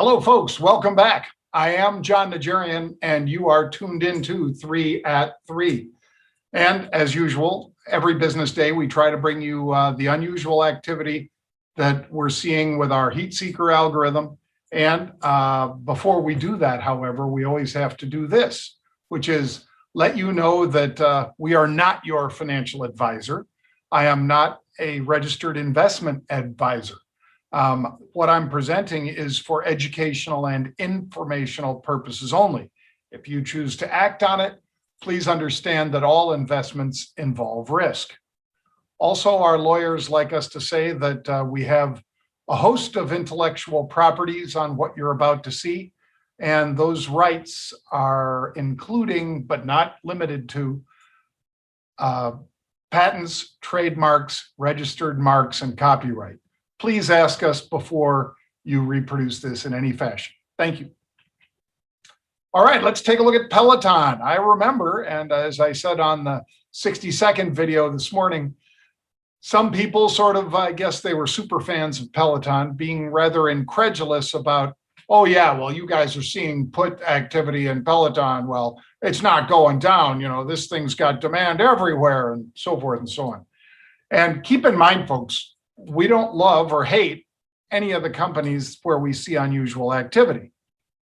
Hello, folks. Welcome back. I am Jon Najarian, and you are tuned into 3 at 3. And as usual, every business day, we try to bring you the unusual activity that we're seeing with our heat seeker algorithm. And before we do that, however, we always have to do this, which is let you know that we are not your financial advisor. I am not a registered investment advisor. What I'm presenting is for educational and informational purposes only. If you choose to act on it, please understand that all investments involve risk. Also, our lawyers like us to say that we have a host of intellectual properties on what you're about to see, and those rights are including, but not limited to, patents, trademarks, registered marks, and copyright. Please ask us before you reproduce this in any fashion. Thank you. All right, let's take a look at Peloton. I remember, and as I said on the 60-second video this morning, some people sort of, I guess they were super fans of Peloton, being rather incredulous about, oh yeah, well, you guys are seeing put activity in Peloton. Well, it's not going down. You know, this thing's got demand everywhere and so forth and so on. And keep in mind, folks, we don't love or hate any of the companies where we see unusual activity.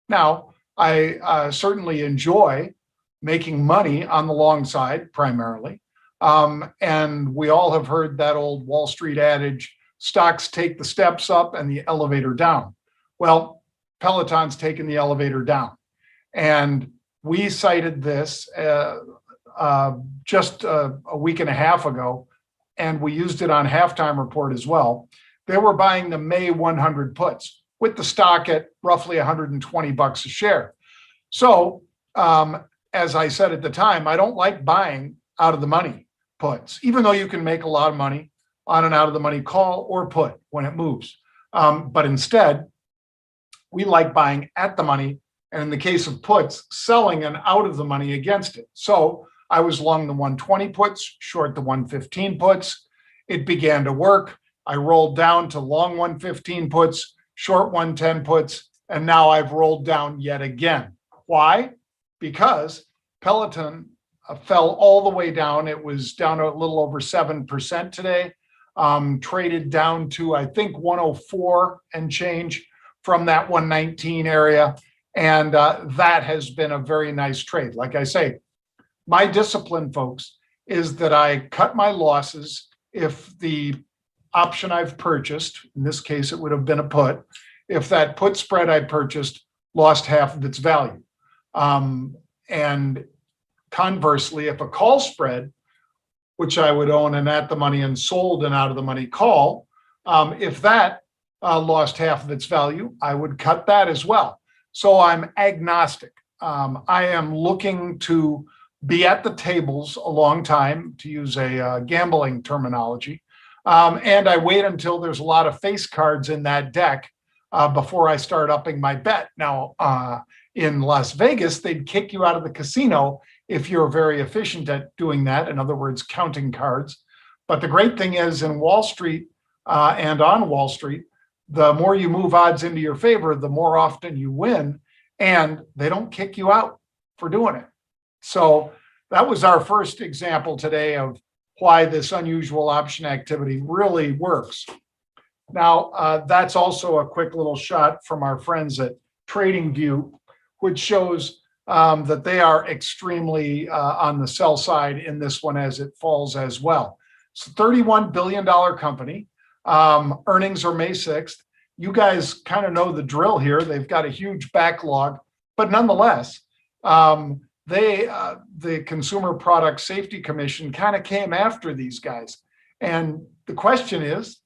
Now, I certainly enjoy making money on the long side primarily. And we all have heard that old Wall Street adage, stocks take the steps up and the elevator down. Well, Peloton's taken the elevator down. And we cited this just a week and a half ago, and we used it on Halftime Report as well. They were buying the May 100 puts with the stock at roughly 120 bucks a share. So as I said at the time, I don't like buying out of the money puts, even though you can make a lot of money on an out of the money call or put when it moves. But instead, we like buying at the money, and in the case of puts, selling an out of the money against it. So I was long the 120 puts, short the 115 puts. It began to work. I rolled down to long 115 puts, short 110 puts, and now I've rolled down yet again. Why? Because Peloton fell all the way down. It was down to a little over 7% today, traded down to, I think, 104 and change from that 119 area. And that has been a very nice trade. Like I say, my discipline, folks, is that I cut my losses if the option I've purchased, in this case, it would have been a put, if that put spread I purchased lost half of its value. And conversely, if a call spread, which I would own an at the money and sold an out of the money call, if that lost half of its value, I would cut that as well. So I'm agnostic. I am looking to be at the tables a long time, to use a gambling terminology. And I wait until there's a lot of face cards in that deck before I start upping my bet. Now, in Las Vegas, they'd kick you out of the casino if you're very efficient at doing that. In other words, counting cards. But the great thing is in Wall Street and on Wall Street, the more you move odds into your favor, the more often you win, and they don't kick you out for doing it. So that was our first example today of why this unusual option activity really works. Now, that's also a quick little shot from our friends at TradingView, which shows that they are extremely on the sell side in this one as it falls as well. It's a $31 billion company. Earnings are May 6th. You guys kind of know the drill here. They've got a huge backlog, but nonetheless, the Consumer Product Safety Commission kind of came after these guys. And the question is,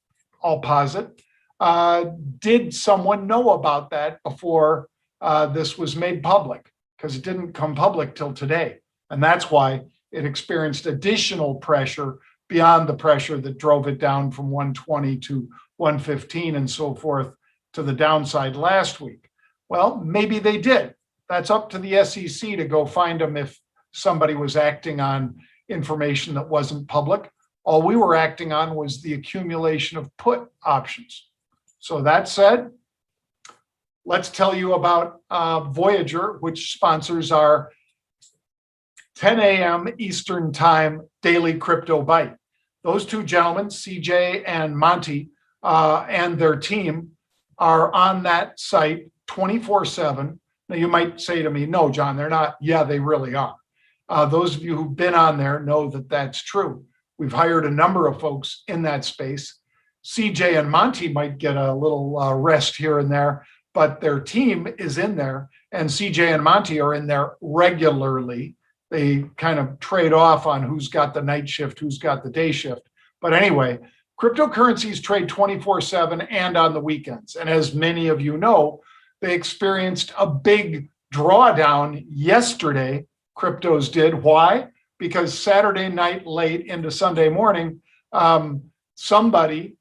I'll posit, did someone know about that before this was made public? Because it didn't come public till today. And that's why it experienced additional pressure beyond the pressure that drove it down from 120 to 115 and so forth to the downside last week. Well, maybe they did. That's up to the SEC to go find them if somebody was acting on information that wasn't public. All we were acting on was the accumulation of put options. So that said, let's tell you about Voyager, which sponsors our 10 a.m. Eastern Time daily crypto bite. Those two gentlemen, CJ and Monty, and their team are on that site 24/7. Now, you might say to me, no, John, they're not. Yeah, they really are. Those of you who've been on there know that that's true. We've hired a number of folks in that space. CJ and Monty might get a little rest here and there, but their team is in there, and CJ and Monty are in there regularly. They kind of trade off on who's got the night shift, who's got the day shift. But anyway, cryptocurrencies trade 24/7 and on the weekends. And as many of you know, they experienced a big drawdown yesterday. Cryptos did. Why? Because Saturday night late into Sunday morning, somebody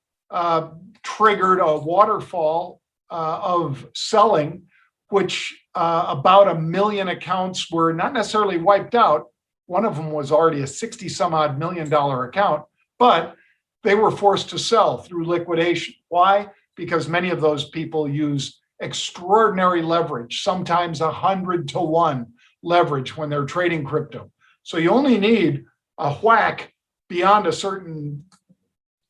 triggered a waterfall of selling, which about 1 million accounts were not necessarily wiped out. One of them was already a 60 some odd $1 million account, but they were forced to sell through liquidation. Why? Because many of those people use extraordinary leverage, sometimes 100-to-1 leverage when they're trading crypto. So you only need a whack beyond a certain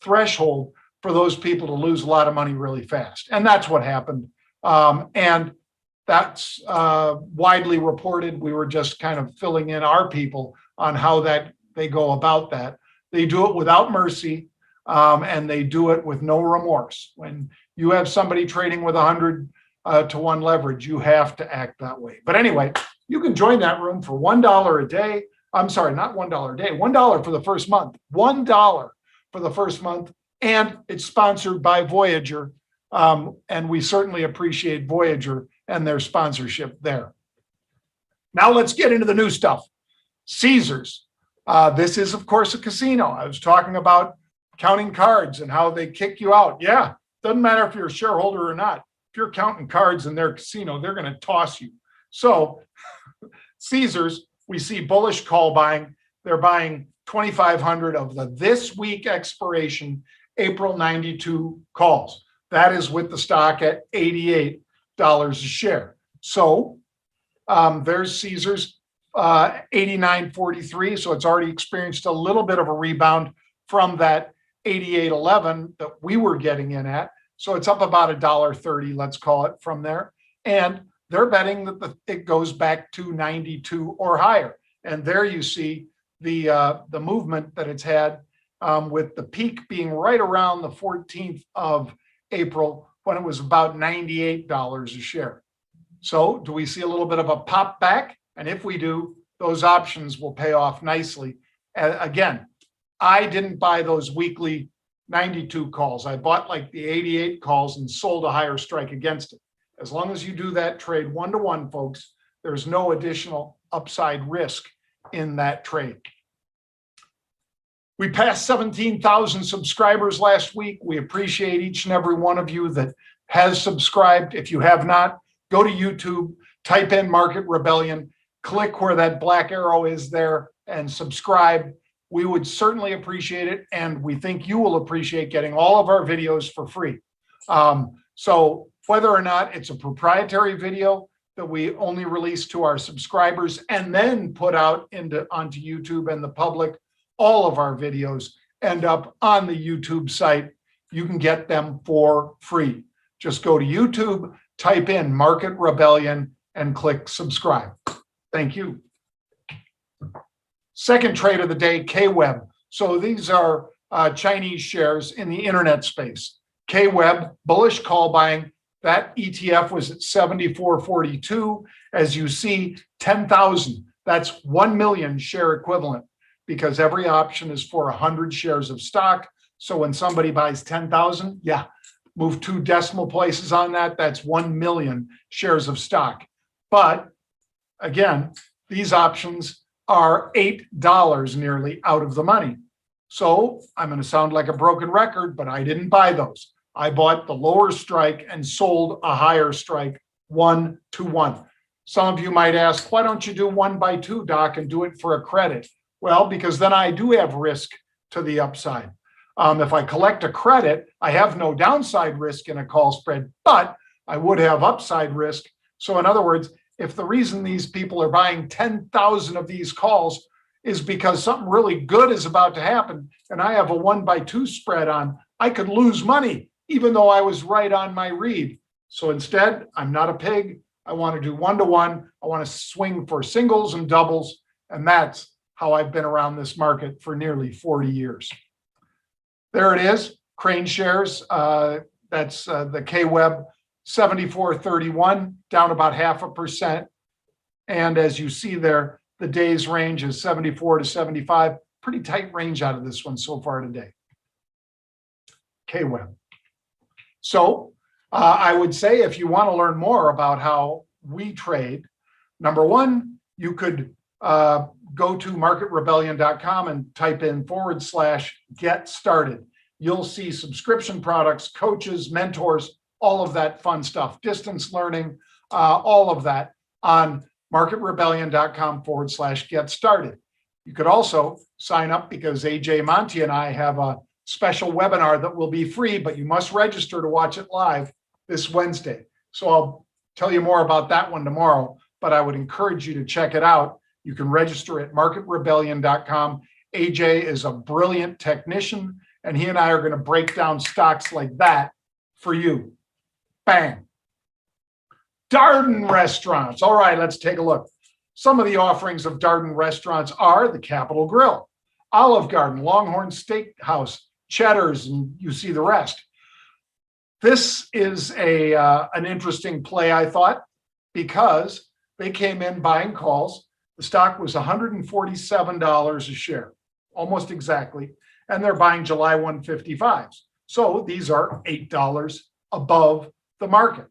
threshold for those people to lose a lot of money really fast. And that's what happened. And that's widely reported. We were just kind of filling in our people on how that they go about that. They do it without mercy, and they do it with no remorse. When you have somebody trading with 100-to-1 leverage, you have to act that way. But anyway, you can join that room for $1 a day. I'm sorry, not $1 a day, $1 for the first month, $1 for the first month. And it's sponsored by Voyager. And we certainly appreciate Voyager and their sponsorship there. Now let's get into the new stuff. Caesars. This is, of course, a casino. I was talking about counting cards and how they kick you out. Yeah, doesn't matter if you're a shareholder or not. If you're counting cards in their casino, they're going to toss you. So Caesars, we see bullish call buying. They're buying 2,500 of the this week expiration April 92 calls. That is with the stock at $88 a share. So there's Caesars 89.43. So it's already experienced a little bit of a rebound from that 88.11 that we were getting in at. So it's up about $1.30, let's call it, from there. And they're betting that it goes back to 92 or higher. And there you see the movement that it's had, with the peak being right around the 14th of April when it was about $98 a share. So do we see a little bit of a pop back? And if we do, those options will pay off nicely. Again, I didn't buy those weekly 92 calls. I bought like the 88 calls and sold a higher strike against it. As long as you do that trade 1-to-1, folks, there's no additional upside risk in that trade. We passed 17,000 subscribers last week. We appreciate each and every one of you that has subscribed. If you have not, go to YouTube, type in Market Rebellion, click where that black arrow is there and subscribe. We would certainly appreciate it. And we think you will appreciate getting all of our videos for free. So whether or not it's a proprietary video that we only release to our subscribers and then put out onto YouTube and the public, all of our videos end up on the YouTube site. You can get them for free. Just go to YouTube, type in Market Rebellion, and click subscribe. Thank you. Second trade of the day, KWEB. So these are Chinese shares in the internet space. KWEB, bullish call buying. That ETF was at 74.42. As you see, 10,000. That's 1 million share equivalent, because every option is for 100 shares of stock. So when somebody buys 10,000, yeah, move 2 decimal places on that. That's 1 million shares of stock. But again, these options are $8 nearly out of the money. So I'm going to sound like a broken record, but I didn't buy those. I bought the lower strike and sold a higher strike 1-to-1. Some of you might ask, why don't you do 1-by-2, Doc, and do it for a credit? Well, because then I do have risk to the upside. If I collect a credit, I have no downside risk in a call spread, but I would have upside risk. So in other words, if the reason these people are buying 10,000 of these calls is because something really good is about to happen, and I have a 1/2 spread on, I could lose money, even though I was right on my read. So instead, I'm not a pig. I want to do 1-to-1. I want to swing for singles and doubles. And that's how I've been around this market for nearly 40 years. There it is, KraneShares. That's the KWEB 74.31, down about 0.5%. And as you see there, the day's range is 74 to 75. Pretty tight range out of this one so far today. KWEB. So I would say if you want to learn more about how we trade, number one, you could go to marketrebellion.com and type in /get started. You'll see subscription products, coaches, mentors, all of that fun stuff, distance learning, all of that on marketrebellion.com /get started. You could also sign up because AJ Monty and I have a special webinar that will be free, but you must register to watch it live this Wednesday. So I'll tell you more about that one tomorrow, but I would encourage you to check it out. You can register at marketrebellion.com. AJ is a brilliant technician, and he and I are going to break down stocks like that for you. Bang. Darden Restaurants. All right, let's take a look. Some of the offerings of Darden Restaurants are the Capitol Grill, Olive Garden, Longhorn Steakhouse, Cheddar's, and you see the rest. This is an interesting play, I thought, because they came in buying calls. The stock was $147 a share, almost exactly, and they're buying July 155s. So these are $8 above the market.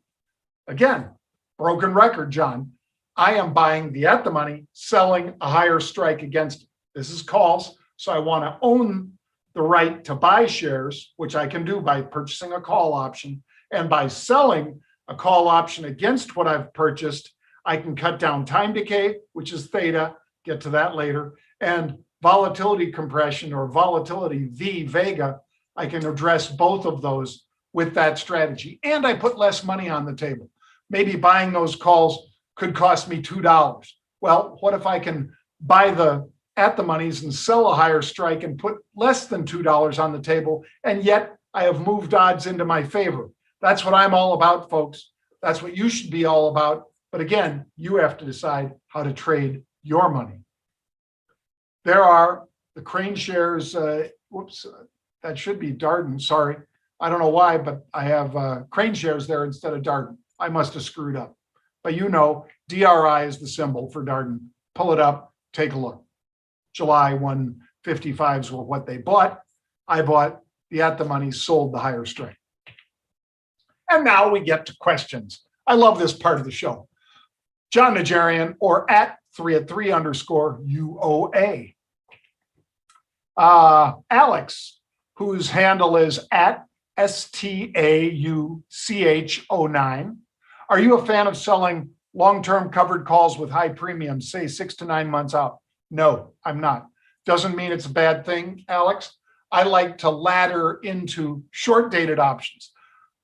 Again, broken record, John. I am buying the at the money, selling a higher strike against it. This is calls, so I want to own the right to buy shares, which I can do by purchasing a call option, and by selling a call option against what I've purchased, I can cut down time decay, which is theta, get to that later, and volatility compression or volatility, Vega. I can address both of those with that strategy. And I put less money on the table. Maybe buying those calls could cost me $2. Well, what if I can buy the at the monies and sell a higher strike and put less than $2 on the table, and yet I have moved odds into my favor? That's what I'm all about, folks. That's what you should be all about. But again, you have to decide how to trade your money. There are the KraneShares, that should be Darden, sorry. I don't know why, but I have KraneShares there instead of Darden. I must have screwed up. But you know, DRI is the symbol for Darden. Pull it up, take a look. July 155s were what they bought. I bought the at the money, sold the higher strike. And now we get to questions. I love this part of the show. Jon Najarian, or at 3@3_UOA. Alex, whose handle is at STAUCH09. Are you a fan of selling long-term covered calls with high premiums, say 6 to 9 months out? No, I'm not. Doesn't mean it's a bad thing, Alex. I like to ladder into short-dated options.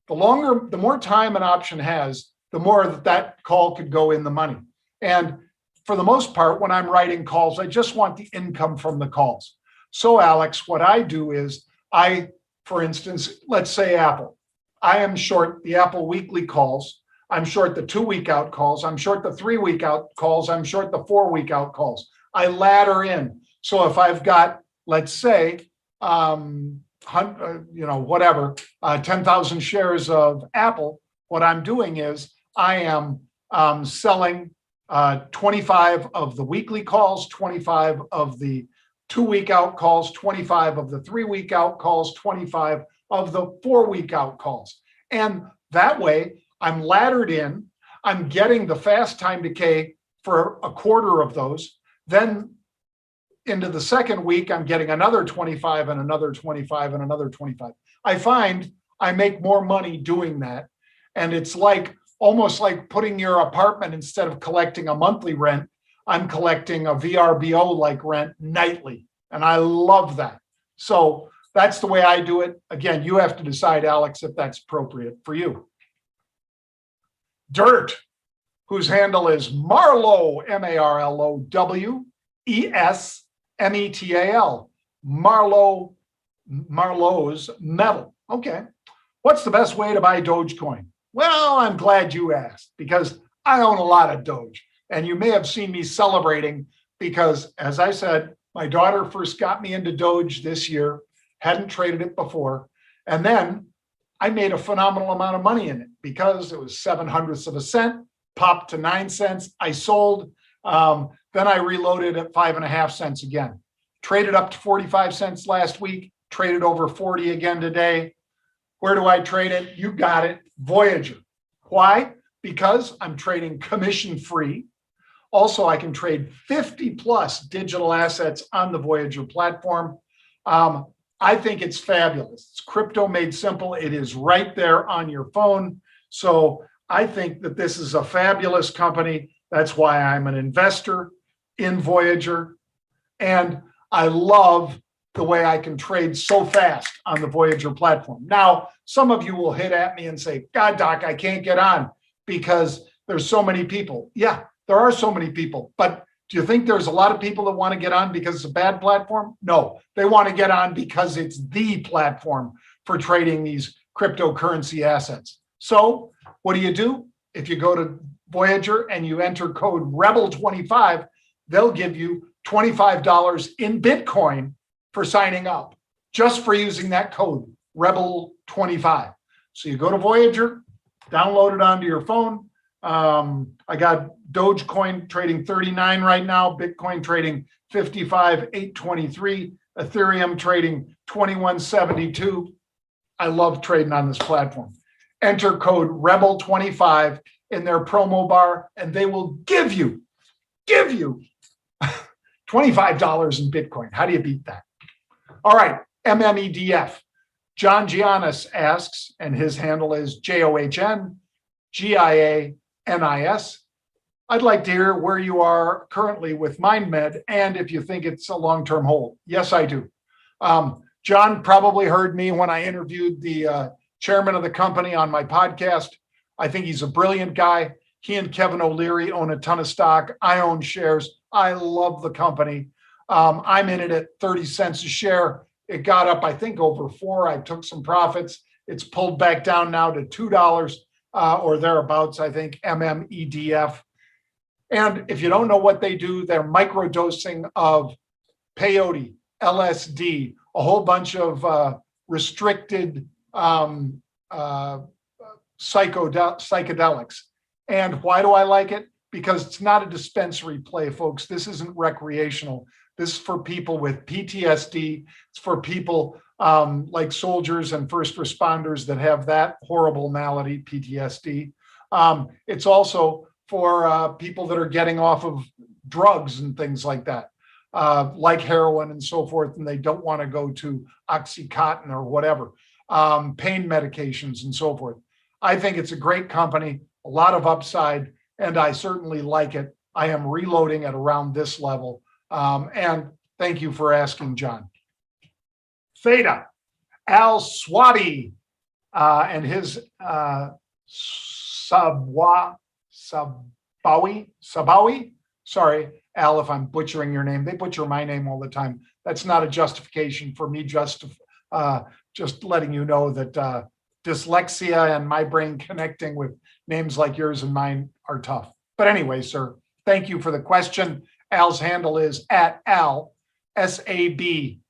The more time an option has, the more that call could go in the money. And for the most part, when I'm writing calls, I just want the income from the calls. So Alex, what I do is for instance, let's say Apple. I am short the Apple weekly calls. I'm short the 2-week out calls. I'm short the 3-week out calls. I'm short the 4-week out calls. I ladder in. So if I've got, let's say, 10,000 shares of Apple, what I'm doing is I am selling 25 of the weekly calls, 25 of the 2-week out calls, 25 of the 3-week out calls, 25 of the 4-week out calls. And that way I'm laddered in, I'm getting the fast time decay for a quarter of those. Then into the second week, I'm getting another 25 and another 25 and another 25. I find I make more money doing that. And it's almost like putting your apartment, instead of collecting a monthly rent, I'm collecting a VRBO-like rent nightly. And I love that. So that's the way I do it. Again, you have to decide, Alex, if that's appropriate for you. Dirt, whose handle is Marlow, MARLOWESMETAL, Marlow's metal. Okay. What's the best way to buy Dogecoin? Well, I'm glad you asked because I own a lot of Doge. And you may have seen me celebrating because, as I said, my daughter first got me into Doge this year, hadn't traded it before. And then I made a phenomenal amount of money in it because it was 0.07 of a cent, popped to 9 cents. I sold. Then I reloaded at 5.5 cents again. Traded up to 45 cents last week, traded over 40 again today. Where do I trade it? You got it. Voyager. Why? Because I'm trading commission free. Also, I can trade 50 plus digital assets on the Voyager platform. I think it's fabulous. It's crypto made simple. It is right there on your phone. So I think that this is a fabulous company. That's why I'm an investor in Voyager. And I love the way I can trade so fast on the Voyager platform. Now, some of you will hit at me and say, God, Doc, I can't get on because there's so many people. Yeah, there are so many people. But do you think there's a lot of people that want to get on because it's a bad platform? No, they want to get on because it's the platform for trading these cryptocurrency assets. So what do? If you go to Voyager and you enter code REBEL25, they'll give you $25 in Bitcoin for signing up, just for using that code, REBEL25. So you go to Voyager, download it onto your phone. I got Dogecoin trading 39 right now, Bitcoin trading 55,823, Ethereum trading 2172. I love trading on this platform. Enter code REBEL25 in their promo bar, and they will give you $25 in Bitcoin. How do you beat that? All right, MMEDF. John Giannis asks, and his handle is JOHNGIANIS. I'd like to hear where you are currently with MindMed and if you think it's a long-term hold. Yes, I do. John probably heard me when I interviewed the chairman of the company on my podcast. I think he's a brilliant guy. He and Kevin O'Leary own a ton of stock. I own shares. I love the company. I'm in it at 30 cents a share. It got up, I think, over 4. I took some profits. It's pulled back down now to $2 or thereabouts, I think, MMEDF. And if you don't know what they do, they're microdosing of peyote, LSD, a whole bunch of restricted psychedelics. And why do I like it? Because it's not a dispensary play, folks. This isn't recreational. This is for people with PTSD. It's for people like soldiers and first responders that have that horrible malady, PTSD. It's also for people that are getting off of drugs and things like that, like heroin and so forth, and they don't want to go to Oxycontin or whatever, pain medications and so forth. I think it's a great company, a lot of upside, and I certainly like it. I am reloading at around this level. And thank you for asking, John. Theta, Al Swati, and his Sabawi. Sorry, Al, if I'm butchering your name. They butcher my name all the time. That's not a justification for me, just letting you know that dyslexia and my brain connecting with names like yours and mine are tough. But anyway, sir, thank you for the question. Al's handle is at Al, SABAWI,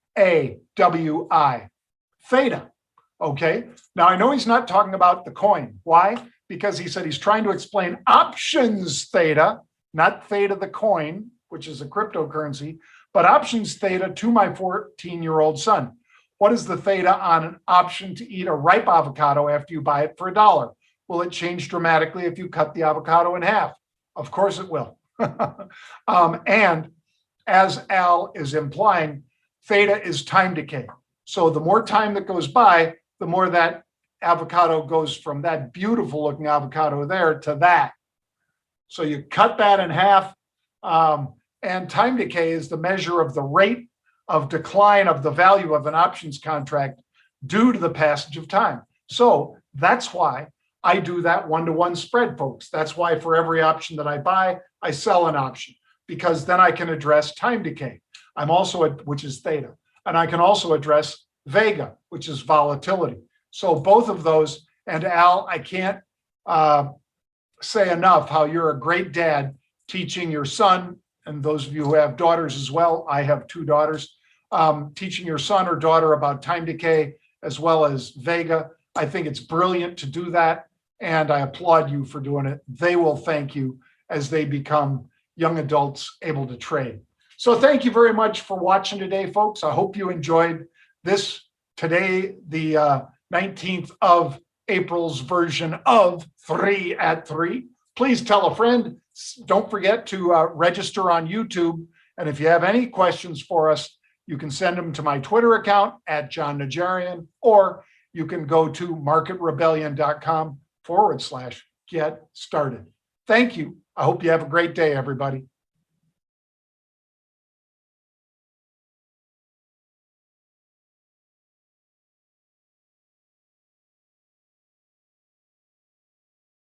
Theta. Okay. Now I know he's not talking about the coin. Why? Because he said he's trying to explain options theta, not theta the coin, which is a cryptocurrency, but options theta to my 14-year-old son. What is the theta on an option to eat a ripe avocado after you buy it for $1? Will it change dramatically if you cut the avocado in half? Of course it will. And as Al is implying, theta is time decay. So the more time that goes by, the more that avocado goes from that beautiful looking avocado there to that. So you cut that in half, and time decay is the measure of the rate of decline of the value of an options contract due to the passage of time. So that's why I do that one-to-one spread, folks. That's why for every option that I buy, I sell an option, because then I can address time decay. I'm also which is theta, and I can also address vega, which is volatility. So both of those. And Al, I can't say enough how you're a great dad teaching your son, and those of you who have daughters as well. I have 2 daughters. Teaching your son or daughter about time decay as well as vega. I think it's brilliant to do that, and I applaud you for doing it. They will thank you as they become young adults able to trade. So thank you very much for watching today, folks. I hope you enjoyed this today, the 19th of April's version of 3 at 3. Please tell a friend. Don't forget to register on YouTube. And if you have any questions for us, you can send them to my Twitter account at Jon Najarian, or you can go to marketrebellion.com/get started. Thank you. I hope you have a great day, everybody.